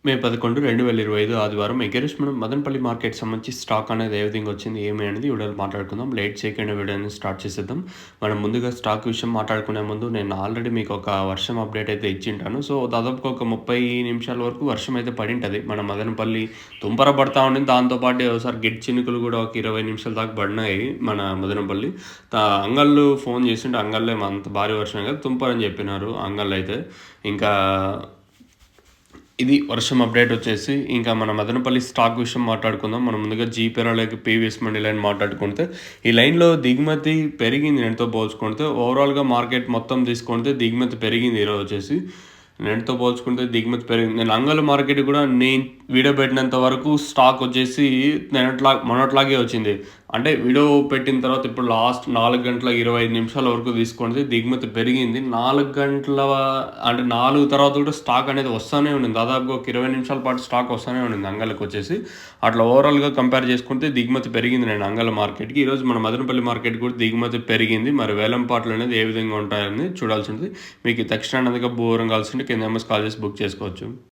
మే 11, 2025 ఆదివారం ఎగరెస్ట్ మనం మదనపల్లి మార్కెట్ సంబంధించి స్టాక్ అనేది ఏ విధంగా వచ్చింది, ఏమి అనేది వీడియోలో మాట్లాడుకుందాం. లేట్ చేయకుండా వీడియోని స్టార్ట్ చేసేద్దాం. మనం ముందుగా స్టాక్ విషయం మాట్లాడుకునే ముందు నేను ఆల్రెడీ మీకు ఒక వర్షం అప్డేట్ అయితే ఇచ్చింటాను. సో, దాదాపుగా ఒక 30 నిమిషాల వరకు వర్షం అయితే పడింటది. మన మదనపల్లి తుంపర పడతా ఉండింది. దాంతో పాటు ఒకసారి గిడ్ చినుకులు కూడా ఒక 20 నిమిషాల దాకా పడినాయి మన మదనపల్లి. అంగళ్ళు ఫోన్ చేసింటే అంగళ్ళే అంత భారీ వర్షం కాదు, తుంపరని చెప్పినారు అంగళ్ళు అయితే. ఇంకా ఇది వర్షం అప్డేట్ వచ్చేసి ఇంకా మన మదనపల్లి స్టాక్ విషయం మాట్లాడుకుందాం. మనం ముందుగా జీపేరా లేక పీవీఎస్ మండి లైన్ మాట్లాడుకుంటే ఈ లైన్లో దిగుమతి పెరిగింది నిన్నటితో పోల్చుకుంటే. ఓవరాల్గా మార్కెట్ మొత్తం తీసుకుంటే దిగుమతి పెరిగింది ఈరోజు వచ్చేసి. నిన్నటితో పోల్చుకుంటే దిగుమతి పెరిగింది. నేను అంగళ్ళ మార్కెట్ కూడా నేను వీడియో పెట్టినంత వరకు స్టాక్ వచ్చేసి మొన్నట్లాగే వచ్చింది. అంటే వీడియో పెట్టిన తర్వాత ఇప్పుడు లాస్ట్ 4 గంటల 25 నిమిషాల వరకు తీసుకుంటే దిగుమతి పెరిగింది. 4 గంటల అంటే 4 తర్వాత కూడా స్టాక్ అనేది వస్తూనే ఉండింది. దాదాపుగా ఒక 20 నిమిషాల పాటు స్టాక్ వస్తూనే ఉండింది అంగళ్ళకి వచ్చేసి. అట్లా ఓవరాల్గా కంపేర్ చేసుకుంటే దిగుమతి పెరిగింది నేను అంగళ్ళ మార్కెట్కి. ఈరోజు మన మదనపల్లి మార్కెట్ కూడా దిగుమతి పెరిగింది. మరి వేలంపాట్లు అనేది ఏ విధంగా ఉంటాయని చూడాల్సి ఉంటుంది. మీకు తక్షణ అందుగా బోరం కావాల్సింటే కింద ఎంఎస్ కాల్ చేసి బుక్ చేసుకోవచ్చు.